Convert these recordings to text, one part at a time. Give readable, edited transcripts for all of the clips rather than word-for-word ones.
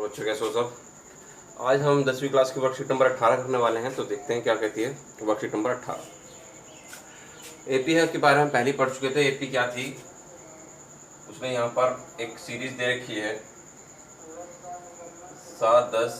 तो बच्चों कैसे हो सब। आज हम 10वीं क्लास की वर्कशीट नंबर 18 करने वाले हैं, तो देखते हैं क्या कहती है वर्कशीट नंबर 18। एपी है के बारे में पहले ही पढ़ चुके थे। एपी क्या थी, उसने यहाँ पर एक सीरीज दे रखी है 7, 10,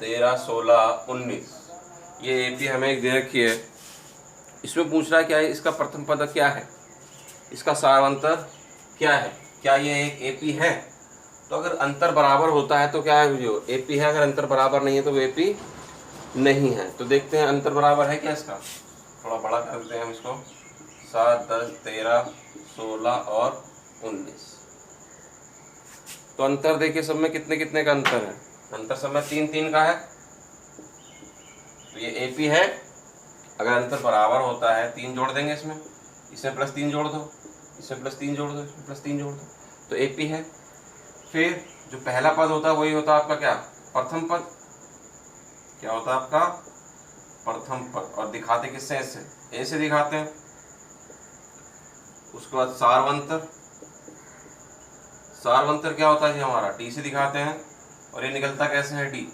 13, 16, 19। ये एपी हमें एक दे रखी है। इसमें पूछ रहा है क्या है, इसका प्रथम पद क्या है, इसका सारांतर क्या है, क्या ये एक एपी है। तो अगर अंतर बराबर होता है तो क्या है, जो एपी है। अगर अंतर बराबर नहीं है तो वो एपी नहीं है। तो देखते हैं अंतर बराबर है क्या इसका। थोड़ा बड़ा कर देते हैं हम इसको। 7, 10, 13, 16 और 19। तो अंतर देखिए सब में कितने कितने का अंतर है। अंतर सब में 3, 3 का है, तो ये एपी है। अगर अंतर बराबर होता है 3 जोड़ देंगे इसमें +3 जोड़ दो, इसमें +3 जोड़ दो, इसमें +3 जोड़ दो, तो एपी है। फिर जो पहला पद होता है वही होता है आपका क्या, प्रथम पद। क्या होता है आपका प्रथम पद। और दिखाते किससे, ऐसे ए से दिखाते हैं। उसके बाद सारवंतर। सारवंतर क्या होता है जी हमारा, डी से दिखाते हैं। और ये निकलता कैसे है, डी।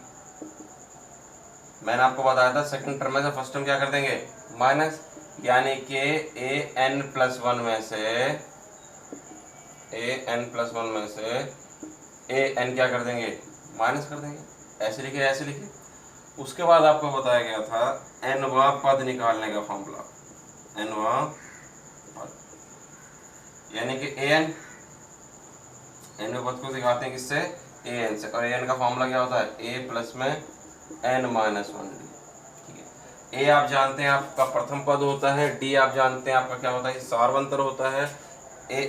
मैंने आपको बताया था सेकंड टर्म में से फर्स्ट टर्म क्या कर देंगे, माइनस। यानी कि an+1 में से an+1 में से an क्या कर देंगे, माइनस कर देंगे। ऐसे लिखे, ऐसे लिखे। उसके बाद आपको बताया गया था nवां पद निकालने का फॉर्मूला। nवां पद यानी कि an पद को दिखाते हैं किससे, an से। और an का फॉर्मूला क्या होता है, a प्लस में n-1d। ठीक है, a आप जानते हैं आपका प्रथम पद होता है, d आप जानते हैं आपका क्या होता है, सारवंतर होता है।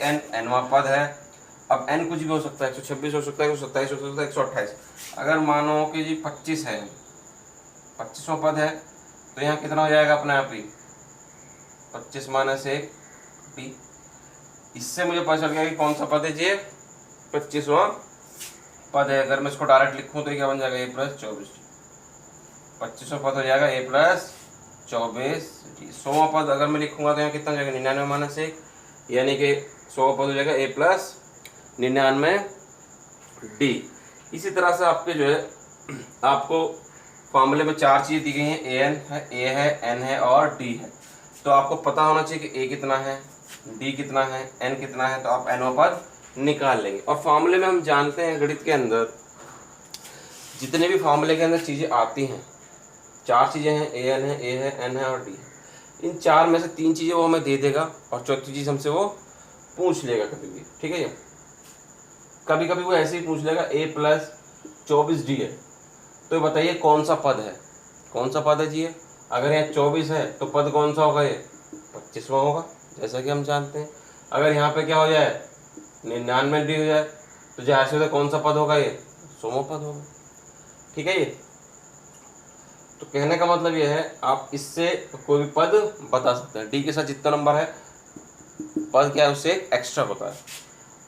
an nवां पद है। अब n कुछ भी हो सकता है, 126 हो सकता है, 127 हो सकता है, 128। अगर मानो कि जी 25 है, 25वां पद है, तो यहाँ कितना हो जाएगा अपने आप ही 25 - 1 डी। इससे मुझे पता चल गया कि कौन सा पद है जी, 25वां पद है। अगर मैं इसको डायरेक्ट लिखूं तो क्या बन जाएगा, a+24। 25वां पद हो जाएगा a+24 डी। 100वां पद अगर मैं लिखूंगा तो यहाँ कितना हो जाएगा, 99 - 1, यानी कि 100वां पद हो जाएगा a+99 डी। इसी तरह से आपके जो है, आपको फॉर्मूले में 4 चीज़ें दी गई हैं, an है, a है, n है और d है। तो आपको पता होना चाहिए कि a कितना है, d कितना है, n कितना है, तो आप nवां पद निकाल लेंगे। और फॉर्मूले में हम जानते हैं गणित के अंदर जितने भी फॉर्मूले के अंदर चीज़ें आती हैं, 4 चीज़ें हैं, an है, a है, n है और d है। इन 4 में से 3 चीज़ें वो हमें दे देगा और चौथी चीज़ हमसे वो पूछ लेगा कभी भी। ठीक है, ये कभी कभी वो ऐसे ही पूछ लेगा a+24d है, तो बताइए कौन सा पद है, कौन सा पद है जी। अगर यहाँ 24 है तो पद कौन सा होगा, ये 25वां होगा, जैसा कि हम जानते हैं। अगर यहाँ पे क्या हो जाए, 99d हो जाए, तो जैसे होता कौन सा पद होगा, ये 100वां पद होगा। ठीक है, ये तो कहने का मतलब ये है, आप इससे कोई भी पद बता सकते हैं। डी के साथ जितना नंबर है पद क्या है, उससे एक्स्ट्रा होता है।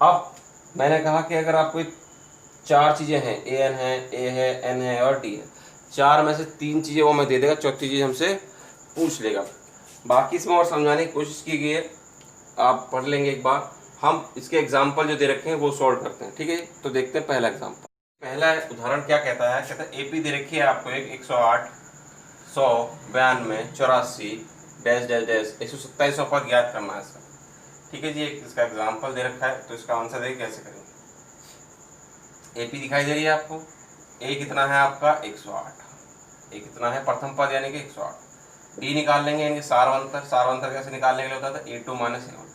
अब मैंने कहा कि अगर आपको 4 चीज़ें हैं, an है, a है, n है और d है, 4 में से 3 चीज़ें वो मैं दे देगा, चौथी चीज़ हमसे पूछ लेगा। बाकी इसमें और समझाने की कोशिश की गई है, आप पढ़ लेंगे एक बार। हम इसके एग्जाम्पल जो दे रखे हैं वो सॉल्व करते हैं। ठीक है, तो देखते हैं पहला एग्जाम्पल। पहला उदाहरण क्या कहता है, कहता है एपी दे रखी है आपको एक 108, 100, 92, 84, डैश डैश डैश 127 पद ज्ञात करना है इसका। ठीक है जी, इसका एग्जाम्पल दे रखा है, तो इसका आंसर देखिए कैसे करेंगे। एपी दिखाई दे रही है आपको, ए कितना है आपका 108, ए कितना है प्रथम पद यानी कि 108। डी निकाल लेंगे यानी सारवंतर। सारवंतर कैसे निकालने के लिए होता था, a2 - a1।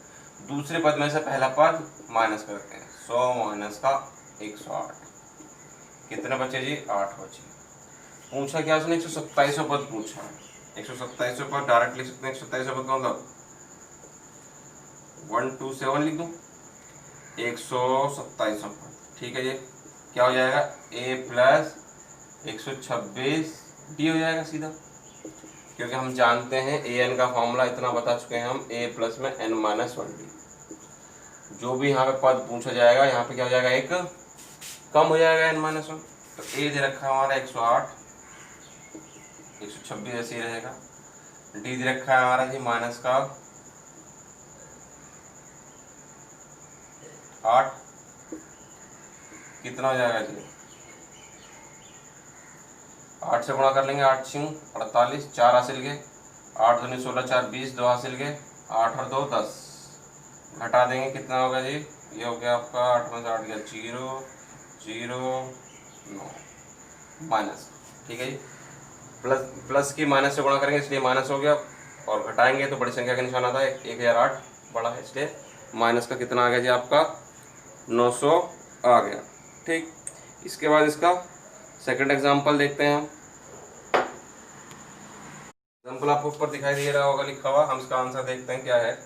दूसरे पद में से पहला पद माइनस करते हैं, 100 - 108 कितने बचे जी, 8 बचे। पूछा क्या उसने, 127वां पद पूछा है। 127वां पद डायरेक्ट लिख सकते हैं। 127वां पद कौन सा, 127 लिख दूं, 127वां पद। ठीक है जी, क्या हो जाएगा, a+126d हो जाएगा सीधा, क्योंकि हम जानते हैं an का फॉर्मूला इतना बता चुके हैं हम, a प्लस में n-1d। जो भी यहाँ पे पद पूछा जाएगा, यहाँ पे क्या हो जाएगा, एक कम हो जाएगा n-1। तो a दे रखा है हमारा 108, 126 ऐसे ही रहेगा। d दे रखा है हमारा जी माइनस का 8, कितना हो जाएगा जी, 8 से गुणा कर लेंगे, 8 छीं 48, 4 हासिल के, 8 दूनी 16, 4 20, 2 हासिल के, 8 और 2 10, घटा देंगे कितना होगा जी, ये हो गया आपका 8 में से 8 गया 0 0 9 माइनस, ठीक है जी। प्लस की माइनस से गुणा करेंगे इसलिए माइनस हो गया, और घटाएंगे तो बड़ी संख्या का निशान आता है, 1008 बड़ा है इसलिए माइनस का कितना आ गया जी आपका 900 आ गया। ठीक, इसके बाद इसका सेकंड एग्जांपल देखते हैं हम। एग्जांपल आपको ऊपर दिखाई दे रहा होगा लिखा हुआ, हम इसका आंसर देखते हैं क्या है।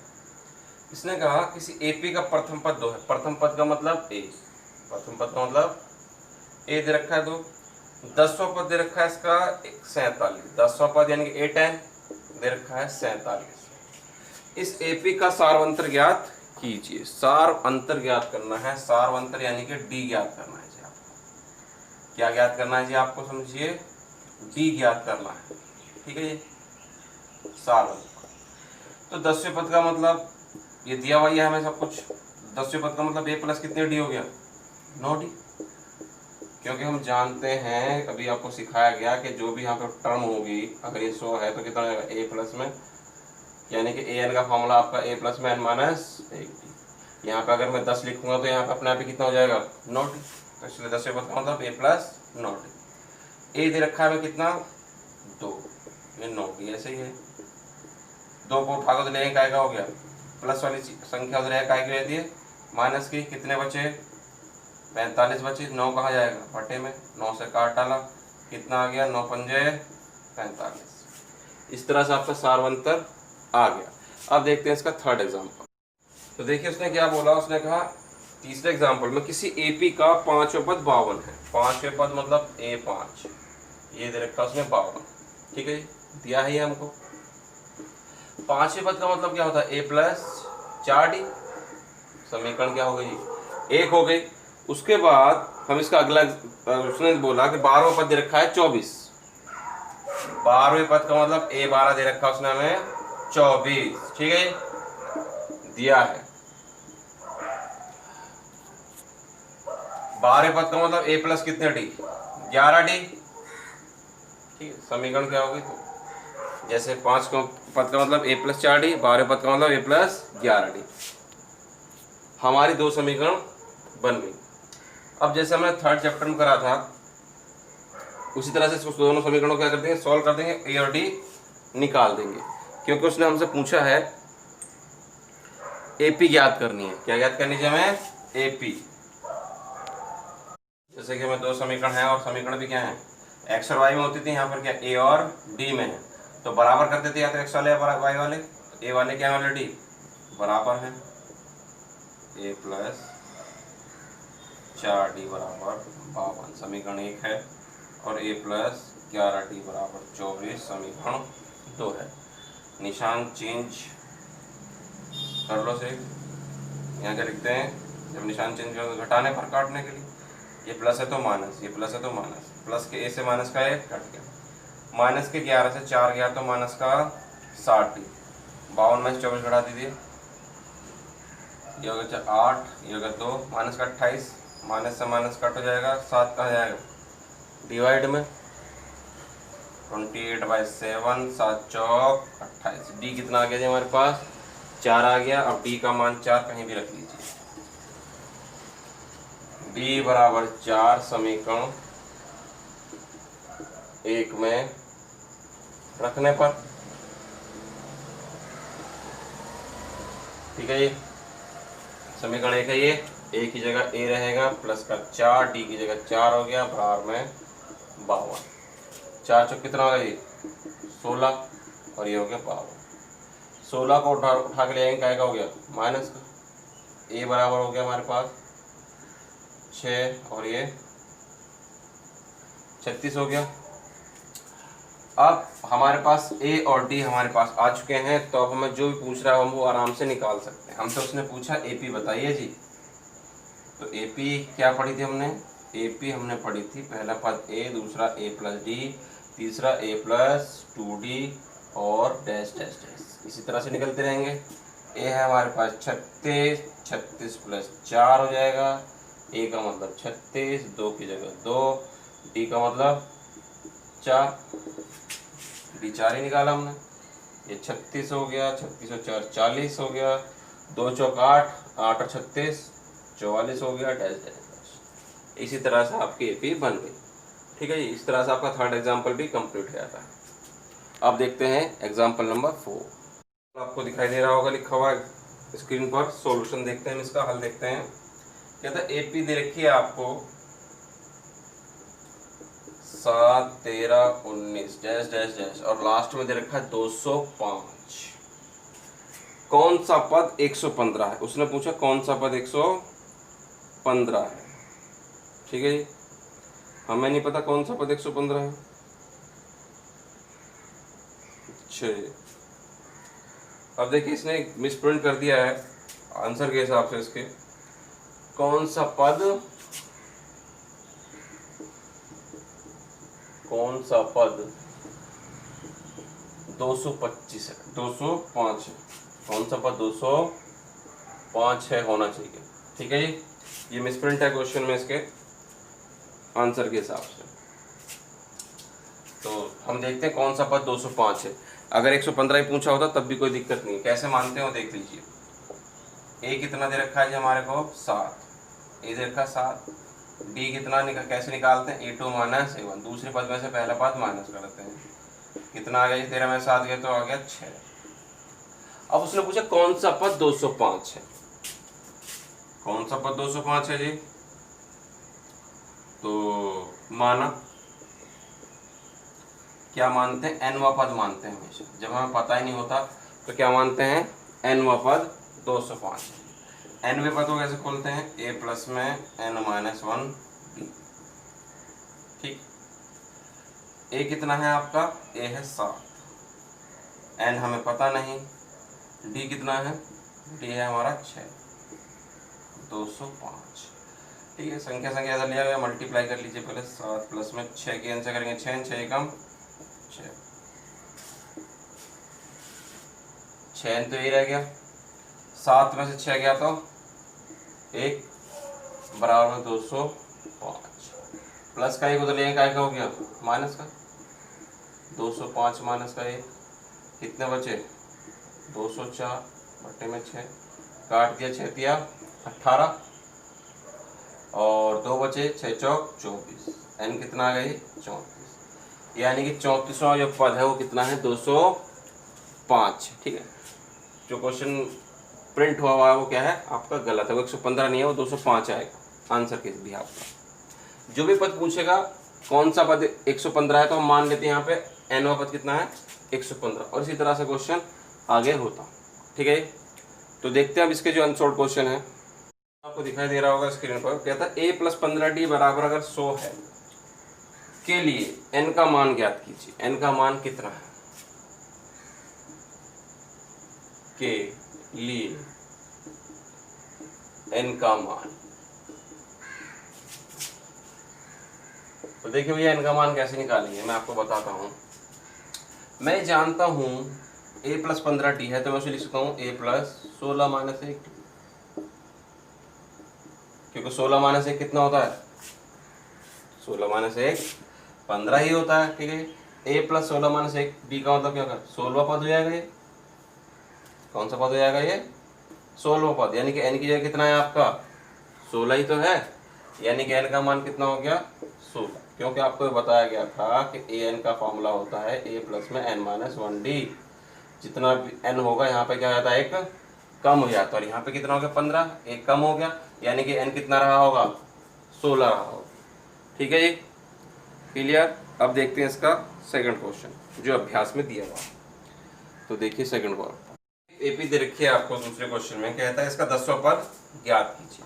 इसने कहा किसी एपी का प्रथम पद 2 है, प्रथम पद का मतलब ए, प्रथम पद का मतलब ए दे रखा है 2, 10वां पद दे रखा है इसका 47, 10वां पद यानी कि A10 दे रखा है 47। इस एपी का सारवंतर ज्ञात कीजिए। सार अंतर ज्ञात करना है, सारवंतर यानी कि डी ज्ञात करना है जी आपको। क्या ज्ञात करना है जी आपको, समझिए, डी ज्ञात करना है, ठीक है जी, सारवंतर। तो 10वें पद का मतलब ये दिया हुआ है हमें सब कुछ, 10वें पद का मतलब ए प्लस कितने डी हो गया 9 डी, क्योंकि हम जानते हैं अभी आपको सिखाया गया कि जो भी यहाँ पे टर्म होगी अगर ये 100 है तो कितना होगा ए प्लस में, यानी कि ए एन का फॉर्मूला आपका ए प्लस में एन माइनस 1 डी। यहाँ पे अगर मैं 10 लिखूंगा तो यहाँ पे अपने आप ही कितना हो जाएगा 9 डी, तो इसलिए 10वें पद का मतलब ए प्लस 9 डी। ए दे रखा है हमें कितना 2, ये 9 डी ऐसे ही है। 2 को उठा कर लेंगे काय का हो गया, प्लस वाली संख्या उधर काय की रहती है माइनस की, कितने बचे 45 बचे, 9 कहाँ जाएगा बटे में, 9 से काट डाला कितना आ गया 9 पंजे 45। इस तरह से आपका सारवंतर आ गया। अब देखते हैं इसका थर्ड एग्जांपल। तो देखिए उसने क्या बोला, उसने कहा तीसरे एग्जांपल में किसी एपी का 5वां पद 52 है, 5वें पद मतलब A5, ये दे रखा उसने 52, ठीक है दिया है ये हमको। 5वें पद का मतलब क्या होता है A प्लस 4D, समीकरण क्या हो गई 1 हो गई। उसके बाद हम इसका अगला, उसने बोला कि 12वां पद दे रखा है 24, 12वें पद का मतलब A12 दे रखा उसने हमें 24, ठीक है दिया है। 12वें पद का मतलब A प्लस कितने डी 11D, ठीक है समीकरण क्या होगी, तो जैसे 5 पद का मतलब A प्लस 4D, 12वें पद का मतलब A प्लस 11D, हमारी 2 समीकरण बन गई। अब जैसे हमने थर्ड चैप्टर में करा था उसी तरह से इसको दोनों समीकरणों को क्या कर देंगे सॉल्व कर देंगे, ए और डी निकाल देंगे, क्योंकि उसने हमसे पूछा है एपी ज्ञात करनी है। क्या ज्ञात करनी है हमें एपी। जैसे कि हमें 2 समीकरण है और समीकरण भी क्या है एक्स और वाई में होती थी, यहाँ पर क्या ए और डी में है, तो बराबर करते थे या तो एक्स वाले या वाई वाले, ए वाले क्या वाले डी बराबर है, ए प्लस 4D बराबर 52 समीकरण 1 है, और A प्लस 11D बराबर 24 समीकरण 2 है। निशान चेंज कर लो से, यहाँ क्या लिखते हैं जब निशान चेंज करो तो घटाने पर काटने के लिए, ये प्लस है तो माइनस, ये प्लस है तो माइनस, प्लस के A से माइनस का 1 कट गया, माइनस के 11 से 4 गया तो माइनस का 60, 52 में 24 घटा दीजिए, ये हो गया 8, ये हो गया 2, माइनस का 28, माइनस से माइनस कट हो जाएगा, 7 कहाँ जाएगा डिवाइड में, 28/7, 7 चौक 28, डी कितना आ गया जी हमारे पास 4 आ गया। अब डी का मान 4 कहीं भी रख लीजिए, डी बराबर 4 समीकरण 1 में रखने पर, ठीक है ये समीकरण 1 है, ये ए की जगह ए रहेगा प्लस का 4, डी की जगह 4 हो गया बराबर में 52, 4 चौक कितना होगा ये 16, और ये हो गया 52, 16 को उठा के ले आएंगे क्या हो गया माइनस का, ए बराबर हो गया हमारे पास 6 और ये 36 हो गया। अब हमारे पास ए और डी हमारे पास आ चुके हैं, तो अब हमें जो भी पूछ रहा है हम वो आराम से निकाल सकते हैं। हमसे उसने पूछा एपी बताइए जी, तो एपी क्या पढ़ी थी हमने, एपी हमने पढ़ी थी पहला पद ए, दूसरा ए प्लस डी, तीसरा ए प्लस 2D और डैश डैश डैश, इसी तरह से निकलते रहेंगे। ए है हमारे पास 36, 36 प्लस 4 हो जाएगा, ए का मतलब 36, 2 की जगह 2, डी का मतलब 4, डी 4 ही निकाला हमने। ये 36 हो गया, 36 और 4 40 हो गया, 2 चौक 8, 8 और 36 44 हो गया, डैश डैश डैश। इसी तरह से आपकी एपी बन गई। ठीक है जी, इस तरह से आपका थर्ड एग्जाम्पल भी कंप्लीट हो जाता है। अब देखते हैं एग्जाम्पल नंबर 4। आपको दिखाई दे रहा होगा लिखा हुआ स्क्रीन पर। सॉल्यूशन देखते हैं, इसका हल देखते हैं। कहता है एपी दे रखी है आपको 7, 13, 19 डैश डैश डैश और लास्ट में दे रखा है 205। कौन सा पद 115 है? उसने पूछा कौन सा पद 115 है। ठीक है जी, हमें नहीं पता कौन सा पद 115 है। अच्छा, अब देखिए इसने मिसप्रिंट कर दिया है आंसर के हिसाब से। इसके कौन सा पद 225 है, 205 है। कौन सा पद 205 है होना चाहिए। ठीक है जी, ये मिसप्रिंट है क्वेश्चन में इसके आंसर के हिसाब से। तो हम देखते हैं कौन सा पद 205 है। अगर 115 ही पूछा होता तब भी कोई दिक्कत नहीं। कैसे मानते हो देख लीजिए। ए कितना दे रखा है जी हमारे को 7, ए दे रखा 7। डी कितना कैसे निकालते हैं? A2 minus A1। दूसरे पद में से पहला पद माइनस करते हैं। कितना आ गया जी? 13 में 7 गया तो आ गया 6। अब उसने पूछा कौन सा पद 205 है। कौन सा पद 205 है जी? तो माना क्या मानते हैं? n वा पद मानते हैं हमेशा। जब हमें पता ही नहीं होता तो क्या मानते हैं? n वा पद 205। n वे पद को कैसे खोलते हैं? a प्लस में n माइनस 1 b। ठीक, a कितना है आपका? a है 7, n हमें पता नहीं, d कितना है? d है हमारा 6, 205। ठीक है, संख्या संख्या ऐसा लिया गया, मल्टीप्लाई कर लीजिए पहले। 7 प्लस में 6 की आंसर करेंगे 6, 6 एकम 6, 6 तो यही रह गया। 7 में से 6 गया तो 1 बराबर 205। प्लस का 1 उधर लेंगे, काय का हो गया? माइनस का। 205 माइनस का 1 कितने बचे? 204 बट्टे में 6 काट दिया, 6 दिया 18 और 2 बचे, 6 चौक 24। n कितना आ गई? 34। यानी कि 34वां जो पद है वो कितना है? 205। ठीक है, जो क्वेश्चन प्रिंट हुआ है वो क्या है आपका? गलत है, वो 115 नहीं है, वो 205 आएगा आंसर के भी आपका। जो भी पद पूछेगा कौन सा पद 115 है तो हम मान लेते हैं यहाँ पे n वा पद कितना है? 115। और इसी तरह से क्वेश्चन आगे होता। ठीक है, तो देखते हैं अब इसके जो अनसॉल्व क्वेश्चन है। आपको दिखाई दे रहा होगा स्क्रीन पर। कहता है a प्लस 15d बराबर अगर 100 है के लिए n का मान ज्ञात कीजिए। n का मान कितना है के लिए n का मान? तो देखिए भैया n का मान कैसे निकालेंगे, मैं आपको बताता हूँ। मैं जानता हूँ a प्लस 15t है तो मैं उसे लिख सकता हूँ a प्लस 16 माइनस 1, क्योंकि 16 माइनस 1 कितना होता है? 16 माइनस 1 15 ही होता है। ठीक है, a प्लस 16 माइनस 1 b का मतलब क्या होगा? 16वां पद हो जाएगा ये। कौन सा पद हो जाएगा ये? 16वां पद। यानी कि n की जगह कितना है आपका? 16 ही तो है। यानी कि n का मान कितना हो गया? 16। क्योंकि आपको बताया गया था कि an का फॉर्मूला होता है a प्लस में n माइनस 1d। जितना भी n होगा यहाँ पे क्या हो जाता है? एक कम हो जाता है। और यहाँ पे कितना हो गया? 15, एक कम हो गया। यानी कि n कितना रहा होगा? 16 रहा होगा। ठीक है जी, क्लियर। अब देखते हैं इसका सेकंड क्वेश्चन जो अभ्यास में दिया हुआ। तो देखिए सेकंड क्वेश्चन एपी दे रखी है आपको दूसरे क्वेश्चन में। कहता है इसका 10वां पद ज्ञात कीजिए।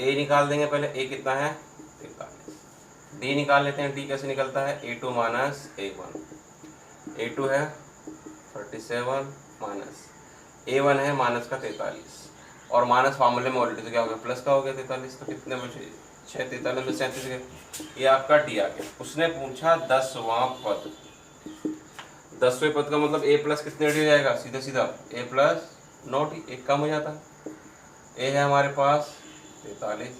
ए निकाल देंगे पहले, ए कितना है? 43। डी निकाल लेते हैं, डी कैसे निकलता है? A2 minus A1। A2 है 37 माइनस A1 है माइनस का 43 और माइनस फार्मूले में ऑलरेडी तो क्या हो गया? प्लस का हो गया 43। तो कितने बचे? 6, 43 में 37 गए। ये आपका डी आ गया। उसने पूछा 10वां पद। 10वें पद का मतलब a प्लस कितने डी हो जाएगा? सीधा सीधा a प्लस 9 डी, एक कम हो जाता है। a है हमारे पास 43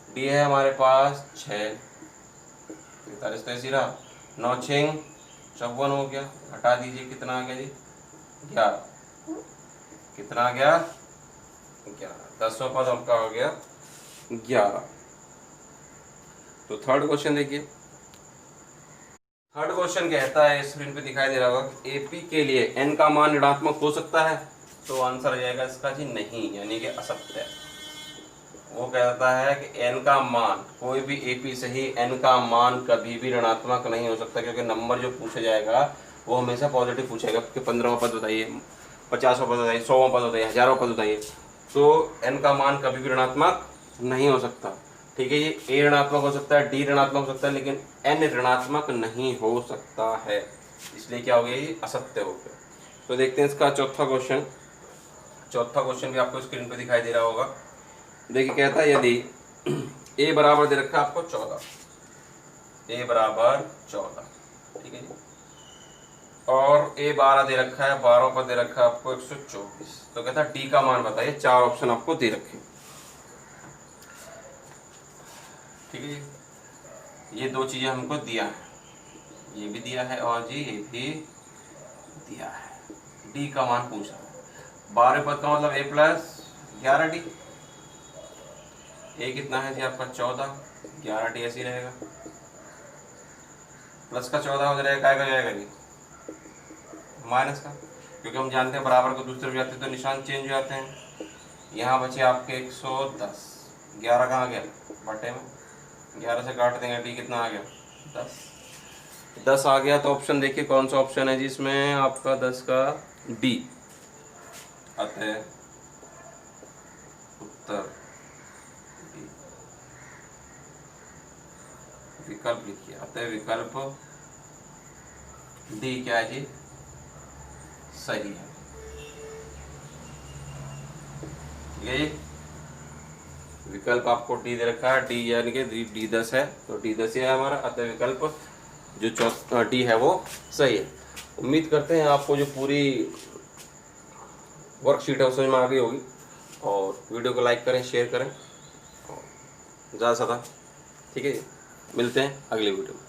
डी है हमारे पास 6, 43 तो ऐसी रहा, 9 6 54 हो गया, घटा दीजिए कितना आ गया जी 11, कितना आ गया 11, 10वां पद आपका हो गया 11। तो थर्ड क्वेश्चन देखिए, थर्ड क्वेश्चन कहता है, स्क्रीन पे दिखाई दे रहा होगा, एपी के लिए एन का मान ऋणात्मक हो सकता है, तो आंसर आ जाएगा इसका जी नहीं, यानी कि असत्य। वो कहता है कि एन का मान, कोई भी एपी से ही एन का मान कभी भी ऋणात्मक नहीं हो सकता, क्योंकि नंबर जो पूछा जाएगा वो हमेशा पॉजिटिव पूछेगा कि 15वां पद बताइए, 50वां पद बताइए, 100वां पद बताइए, 1000वां पद बताइए, तो एन का मान कभी भी ऋणात्मक नहीं हो सकता। ठीक है, ये ए ऋणात्मक हो सकता है, डी ऋणात्मक हो सकता है, लेकिन एन ऋणात्मक नहीं हो सकता है, इसलिए क्या हो गया ये असत्य हो गया। तो देखते हैं इसका चौथा क्वेश्चन। चौथा क्वेश्चन भी आपको स्क्रीन पे दिखाई दे रहा होगा। देखिए कहता है यदि ए बराबर दे रखा है आपको 14, ए बराबर 14, ठीक है जी, और ए 12 दे रखा है, 12 पर दे रखा है आपको 124, तो कहता है डी का मान बताइए। 4 ऑप्शन आपको दे रखे, ठीक है जी, ये 2 चीजें हमको दिया है, ये भी दिया है और जी ये भी दिया है। डी का मान पूछा है, 12 पद का मतलब ए प्लस 11 डी, ए कितना है जी आपका 14, 11 डी ऐसे ही रहेगा, प्लस का 14 हो जाएगा, क्या जाएगा जी माइनस का, क्योंकि हम जानते हैं बराबर को दूसरी तरफ जाते हैं तो निशान चेंज हो जाते हैं। यहाँ बचे आपके 110, 11 कहाँ गया बटे में, 11 से काट देंगे, डी कितना आ गया 10 आ गया। तो ऑप्शन देखिए कौन सा ऑप्शन है जिसमें आपका 10 का डी, अतः उत्तर डी, विकल्प लिखिए, अतः विकल्प डी क्या है जी सही है, ठीक है जी, विकल्प आपको डी दे रखा है, डी यानी कि डी 10 है, तो डी 10 ही है हमारा, अतः विकल्प जो डी है वो सही है। उम्मीद करते हैं आपको जो पूरी वर्कशीट है वो समझ में आ गई होगी, और वीडियो को लाइक करें, शेयर करें और ज़्यादा से ज़्यादा, ठीक है जी, मिलते हैं अगली वीडियो में।